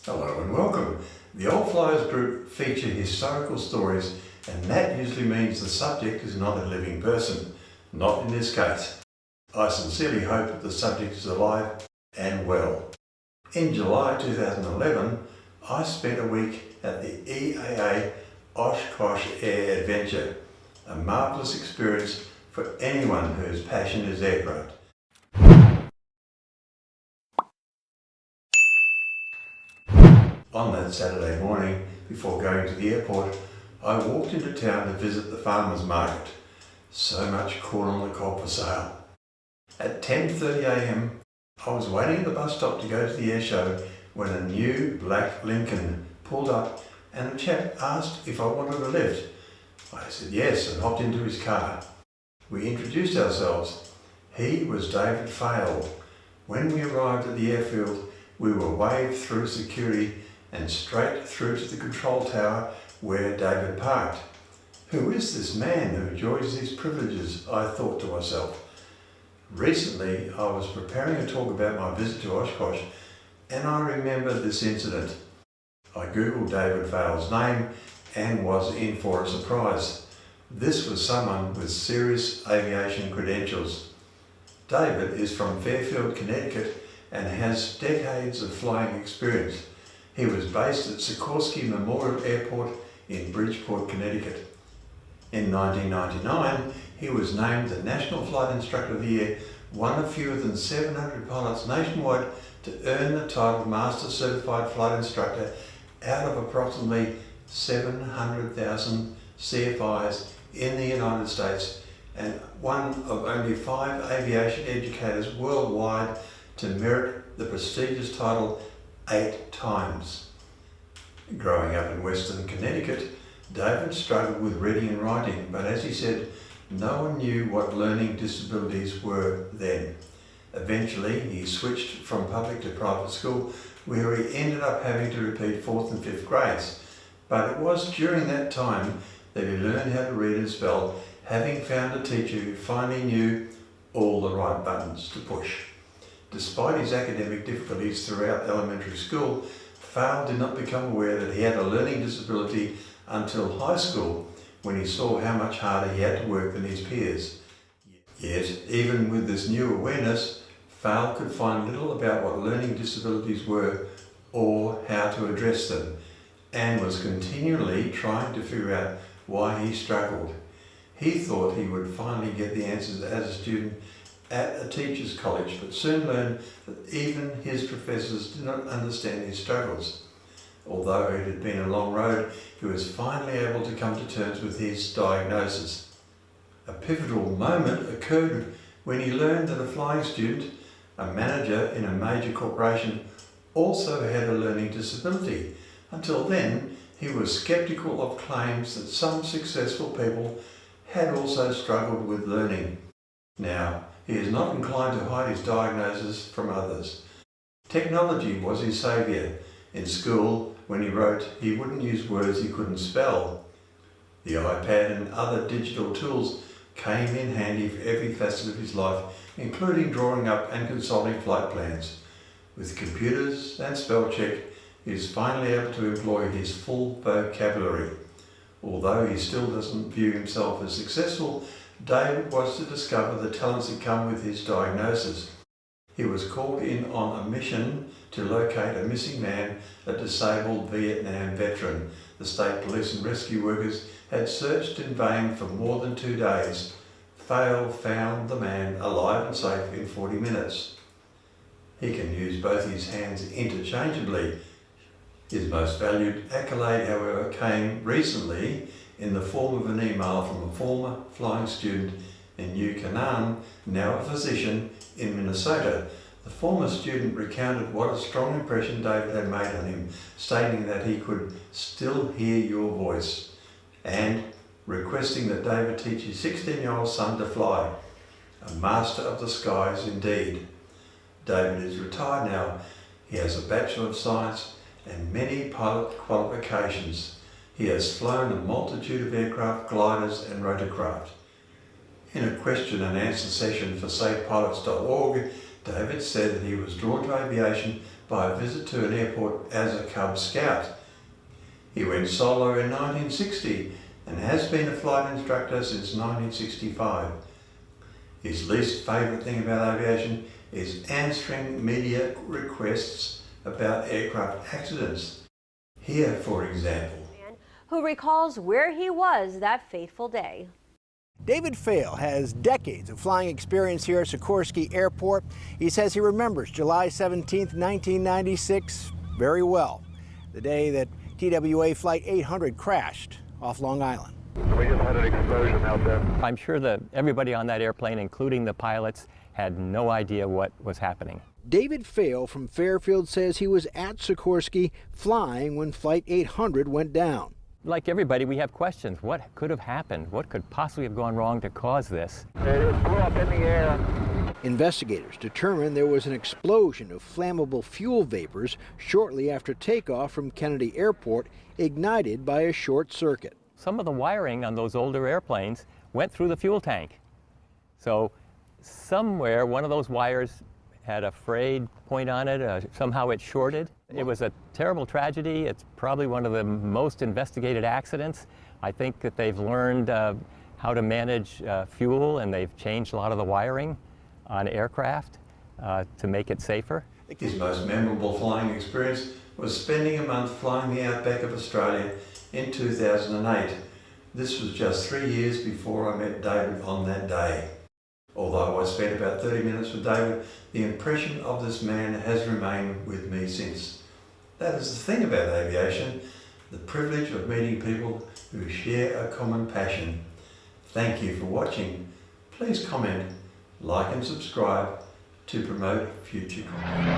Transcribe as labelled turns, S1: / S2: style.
S1: Hello and welcome. The Old Fliers group feature historical stories, and that usually means the subject is not a living person. Not in this case. I sincerely hope that the subject is alive and well. In July 2011, I spent a week at the EAA Oshkosh Air Adventure, a marvellous experience for anyone whose passion is aircraft. On that Saturday morning, before going to the airport, I walked into town to visit the farmers market. So much corn on the cob for sale. At 10:30 a.m, I was waiting at the bus stop to go to the air show when a new black Lincoln pulled up and a chap asked if I wanted a lift. I said yes and hopped into his car. We introduced ourselves. He was David Faile. When we arrived at the airfield, we were waved through security and straight through to the control tower where David parked. Who is this man who enjoys these privileges? I thought to myself. Recently, I was preparing a talk about my visit to Oshkosh, and I remembered this incident. I googled David Faile's name and was in for a surprise. This was someone with serious aviation credentials. David is from Fairfield, Connecticut, and has decades of flying experience. He was based at Sikorsky Memorial Airport in Bridgeport, Connecticut. In 1999, he was named the National Flight Instructor of the Year, one of fewer than 700 pilots nationwide to earn the title Master Certified Flight Instructor out of approximately 700,000 CFIs in the United States, and one of only 5 aviation educators worldwide to merit the prestigious title 8 times. Growing up in Western Connecticut, David struggled with reading and writing, but as he said, no one knew what learning disabilities were then. Eventually, he switched from public to private school, where he ended up having to repeat 4th and 5th grades. But it was during that time that he learned how to read and spell, having found a teacher who finally knew all the right buttons to push. Despite his academic difficulties throughout elementary school, Faile did not become aware that he had a learning disability until high school, when he saw how much harder he had to work than his peers. Yet, even with this new awareness, Faile could find little about what learning disabilities were or how to address them, and was continually trying to figure out why he struggled. He thought he would finally get the answers as a student at a teacher's college, but soon learned that even his professors did not understand his struggles. Although it had been a long road, he was finally able to come to terms with his diagnosis. A pivotal moment occurred when he learned that a flying student, a manager in a major corporation, also had a learning disability. Until then, he was skeptical of claims that some successful people had also struggled with learning. Now, he is not inclined to hide his diagnosis from others. Technology was his saviour. In school, when he wrote, he wouldn't use words he couldn't spell. The iPad and other digital tools came in handy for every facet of his life, including drawing up and consulting flight plans. With computers and spell check, he is finally able to employ his full vocabulary. Although he still doesn't view himself as successful, David was to discover the talents that come with his diagnosis. He was called in on a mission to locate a missing man, a disabled Vietnam veteran. The state police and rescue workers had searched in vain for more than 2 days. Faile found the man alive and safe in 40 minutes. He can use both his hands interchangeably. His most valued accolade, however, came recently in the form of an email from a former flying student in New Canaan, now a physician in Minnesota. The former student recounted what a strong impression David had made on him, stating that he could still hear your voice, and requesting that David teach his 16-year-old son to fly. A master of the skies indeed. David is retired now. He has a Bachelor of Science and many pilot qualifications. He has flown a multitude of aircraft, gliders and rotorcraft. In a question and answer session for safepilots.org, David said that he was drawn to aviation by a visit to an airport as a Cub Scout. He went solo in 1960 and has been a flight instructor since 1965. His least favourite thing about aviation is answering media requests about aircraft accidents. Here, for example.
S2: Who recalls where he was that fateful day.
S3: David Faile has decades of flying experience here at Sikorsky Airport. He says he remembers July 17, 1996 very well, the day that TWA Flight 800 crashed off Long Island.
S4: We just had an explosion out there.
S5: I'm sure that everybody on that airplane, including the pilots, had no idea what was happening.
S3: David Faile from Fairfield says he was at Sikorsky flying when Flight 800 went down.
S5: Like everybody, we have questions. What could have happened? What could possibly have gone wrong to cause this?
S4: It blew up in the air.
S3: Investigators determined there was an explosion of flammable fuel vapors shortly after takeoff from Kennedy Airport, ignited by a short circuit.
S5: Some of the wiring on those older airplanes went through the fuel tank. So somewhere one of those wires had a frayed point on it, somehow it shorted. It was a terrible tragedy. It's probably one of the most investigated accidents. I think that they've learned how to manage fuel, and they've changed a lot of the wiring on aircraft to make it safer.
S1: His most memorable flying experience was spending a month flying the outback of Australia in 2008. This was just 3 years before I met David on that day. Although I spent about 30 minutes with David, the impression of this man has remained with me since. That is the thing about aviation, the privilege of meeting people who share a common passion. Thank you for watching. Please comment, like and subscribe to promote future content.